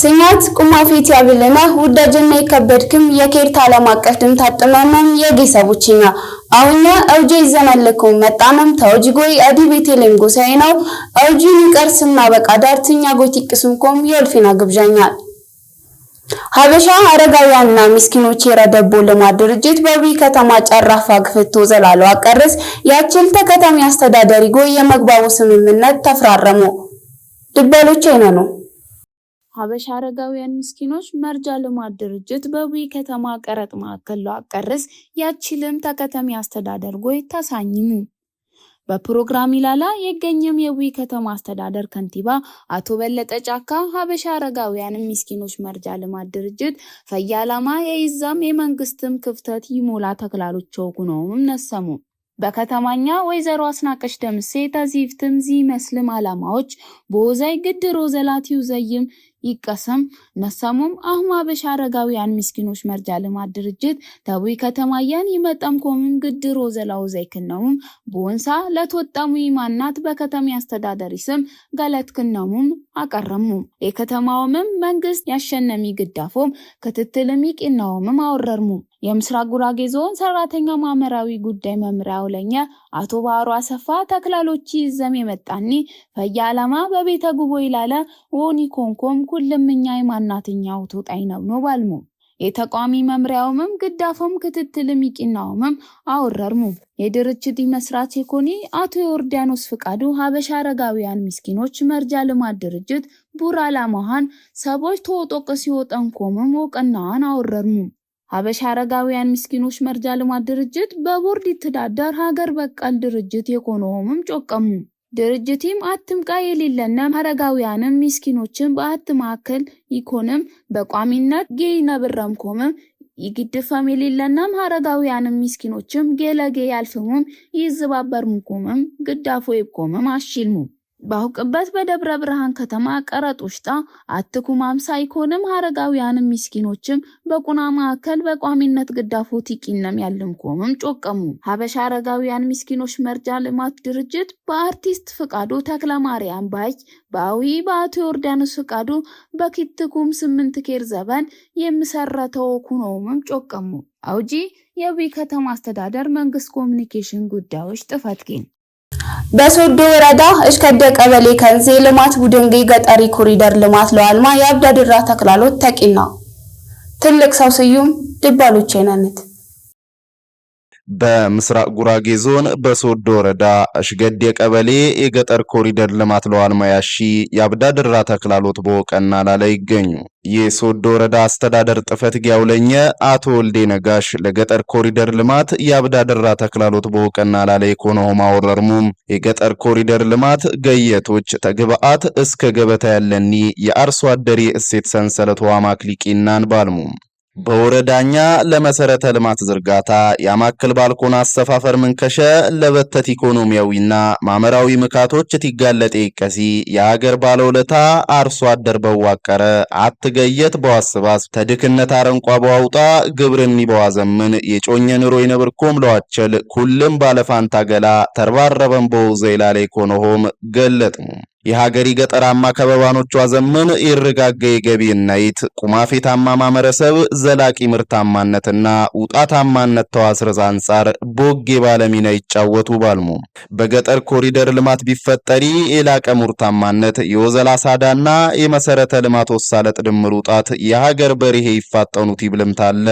ስኛት ቁማፊት ያብለና ውዳጀና ይከበድክም የኬርታ ዓለም አቀፍ ድም ታጥመናም የጌሰቡችኛ አሁኛ አውጄ ይዘናልኩም መጣነም ተውጅጎይ አዲ ቤቴሌም ጎሳይናው አውጂን ይቀርስና በቃ ዳርትኛ ጎቲቅስምኮም የልፊና ግብዣኛል ሀበሻ አረጋውያንና ምስኪኖች የረደቦ ልማት ድርጅት በዊ ከተማ ጫራፋ ግፍቶ ዘላለው አቀርስ ያችል ተከታሚ አስተዳደሪ ጎይ የመግባቡ ስምምነት ተፈራረሙ ድበሎች አይነኑ ሀበሻ አረጋውያን ምስኪኖች መርጃ ልማት ድርጅት በዊ ከተማ ቀረጥ ማዕከል አቀርስ ያችልም ተከታሚ አስተዳደር ጎይ ተሳኝሙ በፕሮግራም ይላላ የገኘም የዊ ከተማ አስተዳደር ከንቲባ አቶ በለጠ ጫካ ሀበሻ አረጋውያን ምስኪኖች መርጃ ልማት ድርጅት ፈያላማ የይዛም የመንግስትም ክፍተት ይሞላ ተክላሎቸው ጉኖም ነሰሙ በከተማኛ ወይዘሮ አስናቀሽ ደምሴ ተዚፍትም መስልም አላማዎች በወዛይ ግድሮ ዘላቲው ዘይም ይቀሰም ነሰሙም አሁን ሀበሻ አረጋውያን ምስኪኖች መርጃ ልማት ድርጅት ተዊ ከተማያን ይመጣም ኮምን ግድሮ ዘላው ዘይክነውም ቦንሳ ለተወጣሙ ይማናት በከተማ አስተዳደሪ ስም ገለትክነውም አቀረሙ የከተማውም መንግስት ያሸነሚ ግዳፎም ክትትልም ይቅናውም አወረርሙ የምስራቅ ጉራጌ ዞን ሰራተኛ ማህበራዊ ጉዳይ መምሪያው ለኛ አቶ ባሩ አሰፋ ተክላሎች ይዘም የመጣኒ ፈያላማ በቤተ ጉቦ ይላለ ወኒ ኮንኮም ኩልምኛ ይማናትኛው ተጣይ ነው ባልሙ የተቋሚ መምሪያውም ግዳፎም ክትትልም ይቅናውም አወረርሙ የድርጅት መስራች የኮኒ አቶ ዮርዳኖስ ፍቃዱ ሀበሻ አረጋውያን ምስኪኖች መርጃ ልማት ድርጅት ቡራላ መሃን ሰቦች ተወጦቀ ሲወጣንኮም ወቀናን አወረርሙ ሀበሻ አረጋውያን ምስኪኖች መርጃ ልማት ድርጅት በቦርድ ይተዳደር ሀገር በቀል ድርጅት የኮኖምም ጮቀሙ ድርጅቲም አትምቃ የሌለና አረጋውያንም ምስኪኖችን በአትማከል ኢኮኖም በቋሚነት ጌይነብረምኮም ይግድፈም የሌለና አረጋውያንም ምስኪኖችም ገለገ ያልፈሙም ይዝባበርምኮም ግዳፎ ይቆምም አሽልሙ ባውቅበት በደብረ ብርሃን ከተማ ቀረጦሽታ አትኩማም ሳይኮንም አረጋውያንም ምስኪኖችም በቁና ማዕከል በቋሚነት ግዳፎት ይቂነም ያልምኮምም ጮቀሙ ሀበሻ አረጋውያን ምስኪኖች መርጃ ልማት ድርጅት በአርቲስት ፍቃዱ ተክለማርያም ባይ ባዊ በአቶ ዮርዳኖስ ፍቃዱ በኪትኩም 8 ኬር ዘበን የምሰረተው ኩኖምም ጮቀሙ አውጂ የዊ ከተማ አስተዳደር መንግስት ኮሙኒኬሽን ጉዳዮች ጥፈትኪን በሶዶ ወረዳ እሽከደ ቀበሌ ከንዜ ልማት ቡድንጌ ገጠሪ ኮሪደር ልማት ለዋልማ ያብዳድራ ተክላሎት ተቂና ትልቅ ሰው ስዩም ድባሎች የነነት በምስራቅ ጉራጌ ዞን በሶዶ ወረዳ እሽገዴ ቀበሌ የገጠር ኮሪደር ልማት ለዋልማ ያሺ ያብዳድራ ተክላሎት በወቀና ላለ ይገኙ የሶዶ ወረዳ አስተዳደር ጥፈት ያውለኘ አቶ ወልዴ ነጋሽ ለገጠር ኮሪደር ልማት ያብዳድራ ተክላሎት በወቀና ላለ ኢኮኖማ ወረርሙም የገጠር ኮሪደር ልማት ገየቶች ተግባአት እስከ ገበታ ያለኒ የአርሶ አደሪ እሴት ሰንሰለት ዋማክሊቂናን ባልሙ በወረዳኛ ለመሰረተ ልማት ዝርጋታ ያማከል ባልኮን አሰፋፈር መንከሸ ለበተት ኢኮኖሚያዊና ማመራዊ ምካቶች ትጋለጠ ይቀሲ የሀገር ባለውለታ አርሶ አደር በዋቀረ አትገየት በዋስባስ ተድክነት አረንቋ በዋውጣ ግብርኒ በዋዘምን የጮኘ ኑሮ ይነብርኮም ለዋቸል ኩልም ባለፋንታ ገላ ተርባረበን በውዘይላለ ኢኮኖሆም ገለጥሙ የሀገሪ ገጠራማ ከበባኖቿ ዘመን ይርጋገ የገቢናይት ቁማፌታማ ማመረሰብ ዘላቂ ምርታማነትና ውጣታማነት ተዋስረዝ አንፃር ቦጌ ባለሚና ይጫወቱ ባልሙ በገጠር ኮሪደር ልማት ቢፈጠሪ የላቀ ምርታማነት የወዘላ ሳዳና የመሰረተ ልማት ወሳለጥ ድምር ውጣት የሀገር በሪሄ ይፋጠኑት ይብልምታለ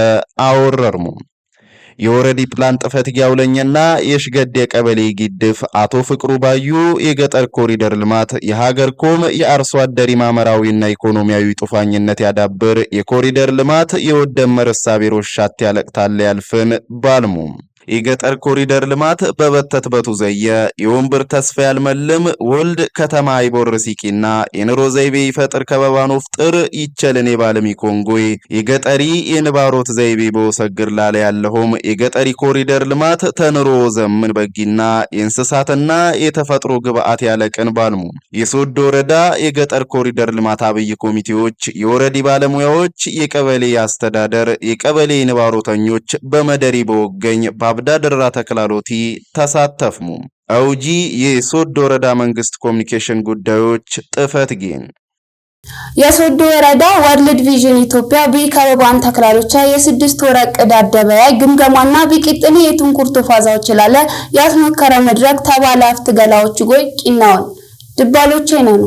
አወረርሙ የወረዲ ፕላን ጥፈት ያውለኝና የሽገዴ ቀበሌ ግድፍ አቶ ፍቅሩ ባዩ የገጠር ኮሪደር ልማት የሀገር ኮም የአርሶ አደሪ ማመራዊና ኢኮኖሚያዊ ጡፋኝነት ያዳብር የኮሪደር ልማት የወደመር ሐሳብ ሮሻት ያለቅታለ ያልፍን ባልሙ የገጠር ኮሪደር ልማት በበተትበቱ ዘየ የወንበር ተስፋ ያልመልም ወልድ ከተማ አይቦርሲቂና የኑሮ ዘይቤ ይፈጥር ከበባን ወፍጥር ይቸልን የባለሚ ኮንጎይ የገጠሪ የንባሮት ዘይቤ በወሰግር ላለ ያለውም የገጠሪ ኮሪደር ልማት ተንሮ ዘመን በጊና የእንስሳትና የተፈጥሮ ግብአት ያለቀን ባልሙ የሶዶ ወረዳ የገጠር ኮሪደር ልማት አብይ ኮሚቴዎች የወረዲ ባለሙያዎች የቀበሌ አስተዳደር የቀበሌ ንባሮተኞች በመደሪ በወገኝ አብዳድራ ተክላሎቲ ተሳተፍሙ አውጂ የሶዶ ወረዳ መንግስት ኮሙኒኬሽን ጉዳዮች ጥፈት ጊን የሶዶ ወረዳ ወርልድ ቪዥን ኢትዮጵያ ቢከረባን ተክላሎቻ የ6 ወር ዕቅድ አደባባይ ግምገማና ቢቂጥኒ የትንኩርቱ ፋዛዎች ላለ ያስመከረ መድረክ ተባለ አፍት ገላዎች ጎይ ቂናውን ድባሎቼ ነው።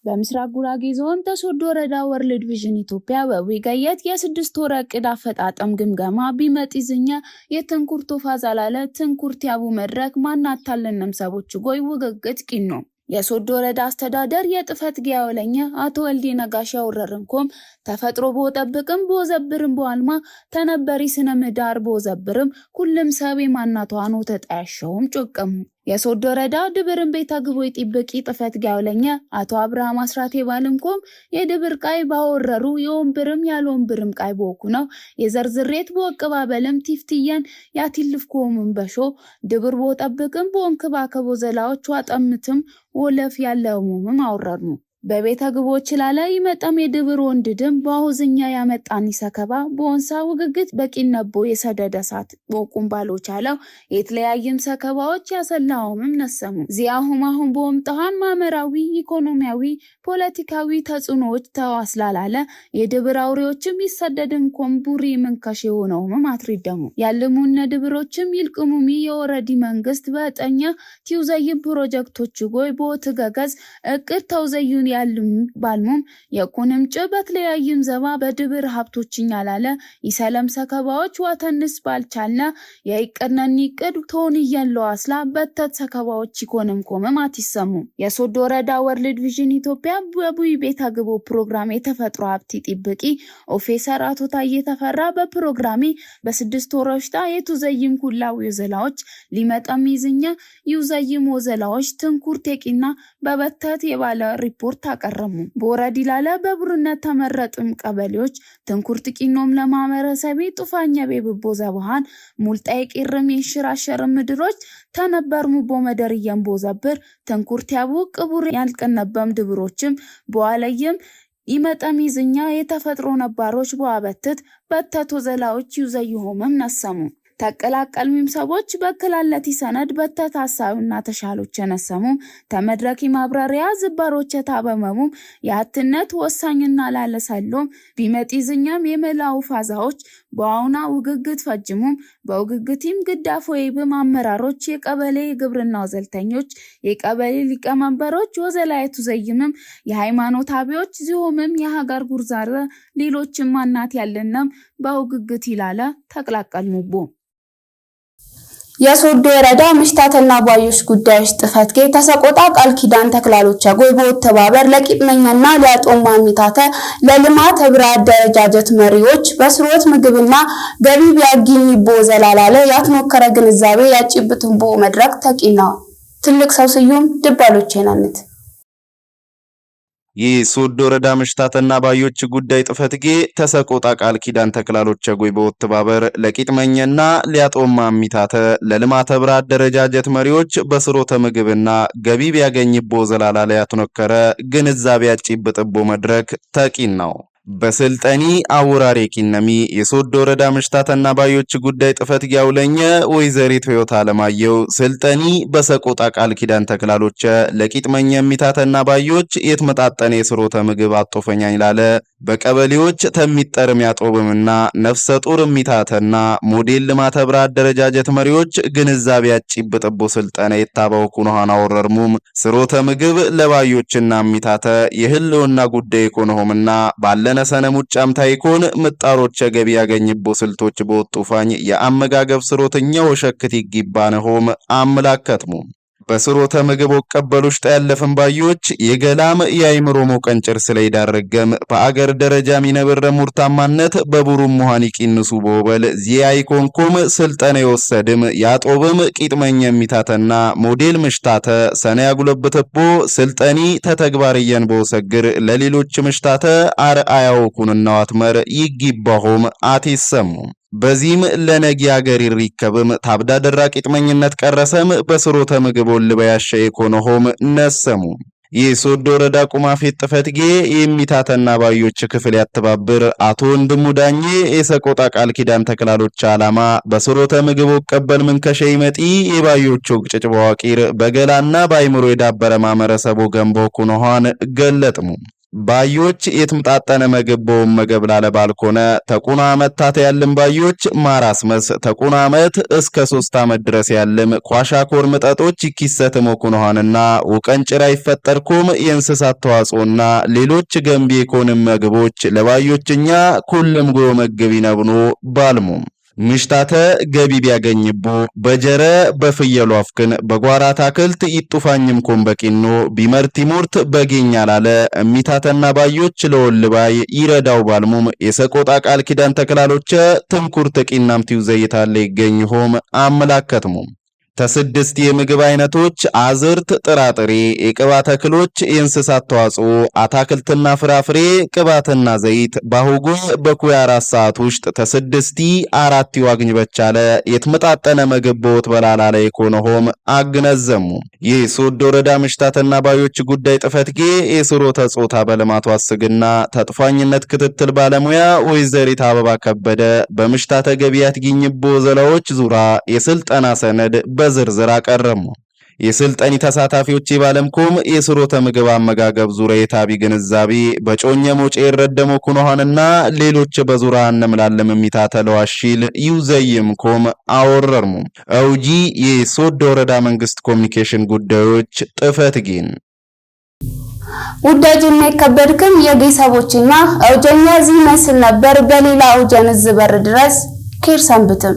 በምስራቅ ጉራጌ ዞን ተሶዶ ወረዳ ወርልድ ቪዥን ኢትዮጵያ በዊጋየት የ6 ወር ዕቅድ አፈጣጠም ግምገማ ቢመጥይዝኛ የትንኩርቱ ፋዛ ላለ ትንኩርት ያቡ መድረክ ማናታለንም ሰቦች ጎይ ውግግት ቂኖ የሶዶ ወረዳ አስተዳደር የጥፈት ጊያወለኛ አቶ ወልዴ ነጋሽ ያወረርንኮም ተፈጥሮ ቦጠብቅም ቦዘብርም በዋልማ ተነበሪ ስነ ምህዳር ቦዘብርም ሁሉም ሰብ የማናቷኑ ተጣያሸውም ጮቀሙ የሶዶ ወረዳ ድብርን ቤታ ግቦ ይጥብቂ ጥፈት ጊያወለኛ አቶ አብርሃም አስራቴ ባልምኮም የድብር ቃይ ባወረሩ የወንብርም ያልወንብርም ቃይ ቦኩ ነው የዘርዝሬት ቦቀባበልም ቲፍቲያን ያቲልፍኮም በሾ ድብር ቦጠብቅም ቦንክባከቦ ዘላዎች ዋጠምትም ወለፍ ያለውም አወረሩ በቤታ ግቦች ላለ ይመጣም የድብር ወንድድም ባሁዝኛ ያመጣኒ ሰከባ ቦንሳ ውግግት በቂነቦ የሰደደሳት ቦቁም ባሎቻለው የተለያየም ሰከባዎች ያሰላውም ነሰሙ ዚያሁም አሁን ቦምጣሃን ማመራዊ ኢኮኖሚያዊ ፖለቲካዊ ተጽዕኖዎች ተዋስላላለ የድብር አውሬዎችም ይሰደድም ኮምቡሪ መንከሽ የሆነውም አትሪደሙ ያለሙነ ድብሮችም ይልቅሙሚ የወረዲ መንግስት በጠኛ ቲውዘይም ፕሮጀክቶች ጎይ ቦትገገዝ እቅድ ተውዘዩን ያሉም ባልሙም የቁንም ጭበት ለያይም ዘባ በድብር ሀብቶችኛ ላለ ይሰለም ሰከባዎች ዋተንስ ባልቻልና የይቀነኒ ቅድ ቶንየን ለዋስላ በተት ሰከባዎች ይኮንም ኮመም አትሰሙ የሶዶ ወረዳ ወርልድ ቪዥን ኢትዮጵያ በቡይ ቤታ ግቦ ፕሮግራም የተፈጥሮ ሀብት ጥብቂ ኦፊሰር አቶ ታዬ ተፈራ በፕሮግራሚ በ6 ወሮችታ የቱዘይም ኩላው የዘላዎች ሊመጣም ይዝኛ ዩዘይም ወዘላዎች ትንኩርቴቂና በበተት የባለ ሪፖርት ታቀረሙ በወረዲ ላለ በብሩነት ተመረጥም ቀበሌዎች ትንኩርት ቂኖም ለማህበረሰብ ጡፋኛ ቤብቦ ዘባሃን ሙልጣይ ቂርም የሽራሸር ምድሮች ተነበርሙ ቦመደርየም ቦዘብር ትንኩርት ያቡ ቅቡር ያልቀነበም ድብሮችም በዋለየም ይመጣም ይዝኛ የተፈጥሮ ነባሮች በአበትት በተቶ ዘላዎች ይዘይሆመም ነሰሙ ተቀላቀልሚም ሰዎች በክላለቲ ሰነድ በተታሳዩና ተሻሎች ነሰሙ ተመድረኪ ማብራሪያ ዝባሮች ታበመሙ ያትነት ወሳኝና ላለሰሎም ቢመጥይዝኛም የመላው ፋዛዎች በአውና ውግግት ፈጅሙም በውግግቲም ግዳፎ ይብም አመራሮች የቀበሌ ግብርናው ዘልተኞች የቀበሌ ሊቀመንበሮች ወዘላይቱ ዘይምም የሃይማኖት አቢዎች ዚሆምም የሀገር ጉርዛረ ሌሎችም ማናት ያለንም በውግግት ይላለ ተቀላቀልሙቦ የሶዶ ወረዳ ምሽታተና ባዮሽ ጉዳዮች ጥፈት ጌ ተሰቆጣ ቃል ኪዳን ተክላሎቻ ጎይቦ ተባበር ለቂጥመኛና ለአጦማ ሚታተ ለልማት ህብራት ደረጃጀት መሪዎች በስሮት ምግብና ገቢ ቢያግኝ ቦዘላላለ ያትሞከረ ግንዛቤ ያጭብትንቦ መድረክ ተቂናው ትልቅ ሰው ስዩም ድባሎቼ ናነት የሶዶ ወረዳ ምሽታተና ባዮች ጉዳይ ጥፈት ጌ ተሰቆጣ ቃል ኪዳን ተክላሎች ጎይ በወተባበር ለቂጥመኛና ሊያጦማ ሚታተ ለልማት ህብራት ደረጃጀት መሪዎች በስሮተ ምግብና ገቢ ቢያገኝቦ ዘላላለ ያትነከረ ግንዛቤ ያጭብጥቦ መድረክ ተቂናው በስልጠኒ አውራሪ ኪነሚ የሶዶ ወረዳ ምሽታተና ባዮች ጉዳይ ጥፈት ያውለኘ ወይዘሪት ህይወት አለማየው ስልጠኒ በሰቆጣ ቃል ኪዳን ተክላሎች ለቂጥመኛ ሚታተና ባዮች የተመጣጠነ የስሮተ ምግብ አጦፈኛኝ ላለ በቀበሌዎች ተሚጠርም ያጦብምና ነፍሰ ጡር ሚታተና ሞዴል ልማት ህብራት ደረጃጀት መሪዎች ግንዛቤ ያጭብጥቦ ስልጠና የታባውኩ ነሃና ወረርሙም ስሮተ ምግብ ለባዮችና ሚታተ የህልውና ጉዳይ ኮነሆምና ባለ ሰነሙጫም ታይኮን ምጣሮች ገቢ ያገኝቦ ስልቶች በወጡፋኝ የአመጋገብ ስሮተኛው ሸክት ይግባነሆም አምላከትሙ በስሮተ ምግብ ወቀበሉሽ ታያለፈን ባዮች የገላም የአይምሮ ሞቀንጭር ስለይዳረገም በአገር ደረጃ ሚነብረ ሙርታማነት በቡሩም ሙሃኒቅ ይንሱ ቦበል ዚያይኮንኮም ስልጠና የወሰድም ያጦብም ቂጥመኛ ሚታተና ሞዴል ምሽታተ ሰነ ያጉለብተቦ ስልጠኒ ተተግባርየን በወሰግር ለሌሎች ምሽታተ አርአያው ኩንና ዋትመር ይግባሆም አትሰሙ በዚህም ለነጊ ሀገር ይርከብም ታብዳ ደራ ቂጥመኝነት ቀረሰም በስሮተ ምግብ ወልበያሸ ኢኮኖሆም ነሰሙ የሶዶ ወረዳ ቁማፌት ጥፈትጌ የሚታተና ባዮች ክፍል ያተባብር አቶ ወንድሙ ዳኜ የሰቆጣ ቃል ኪዳን ተክላሎች አላማ በስሮተ ምግብ ወቀበል ምንከሸ ይመጢ የባዮቹ ግጭጭ በዋቂር በገላና ባይምሮ የዳበረ ማመረሰቡ ገንቦ ኩኖሃን ገለጥሙ ባዮች የትምጣጠነ ምግብ በመገብ ላለ ባልኮነ ተቁና መታት ያለም ባዮች ማራስመስ ተቁና ዓመት እስከ 3 ዓመት ድረስ ያለም ኳሻኮር መጠጦች ይኪሰት መኩነሃንና ወቀንጭራ ይፈጠርኩም የእንስሳት ተዋጽኦና ሌሎች ገንቢ ኢኮኖሚ ምግቦች ለባዮችኛ ኩልም ጎ መግብ ይነብኑ ባልሙ ምሽታተ ገቢ ቢያገኝቦ በጀረ በፍየሉ አፍክን በጓራ አታክልት ይጡፋኝም ኮምበቂኖ ቢመርቲሙርት በጌኛ ላለ እሚታተና ባዮች ለወልባይ ይረዳው ባልሙም የሰቆጣ ቃል ኪዳን ተከላሎቸ ትንኩርት ቂናምቲው ዘይታለ ይገኝሆም አመላከትሙም ተስድስት የምግብ አይነቶች አዝርት፣ ጥራጥሬ፣ የቅባት ተክሎች፣ የእንስሳት ተዋጽኦ፣ አታክልትና ፍራፍሬ፣ ቅባትና ዘይት ባሁጎ በኩያ 4 ሰዓት ውስጥ ተስድስቲ 4 ይዋግኝ በቻለ የተመጣጠነ ምግብ ቦት በላላ ላይ ኮነሆም አግነዘሙ የሶዶ ወረዳ ምሽታትና ባዮች ጉዳይ ጥፈትጌ የስሮ ተጾታ በልማቱ አስግና ተጥፋኝነት ክትትል ባለሙያ ወይዘሪት አበባ ከበደ በምሽታተ ገቢያት ግኝቦ ዘላዎች ዙራ የስልጠና ሰነድ በዝርዝር አቀረሙ። የስልጠኒ ተሳታፊዎች ባለምኩም የስሮተ ምግብ አመጋገብ ዙሪያ የታቢ ግንዛቤ በጮኘ ሞጬ ረደሞ ኩኖሃንና ሌሎች በዙራ እነምላለም የሚታተለዋሽል ይውዘይምኩም አወረርሙ አውጂ የሶዶ ወረዳ መንግስት ኮሚኒኬሽን ጉዳዮች ጥፈትጊን ውዳጅና የከበድክም የጌሰቦችና አውጀኛ እዚህ መስል ነበር። በሌላ አውጀን ዝበር ድረስ ኬር ሰንብትም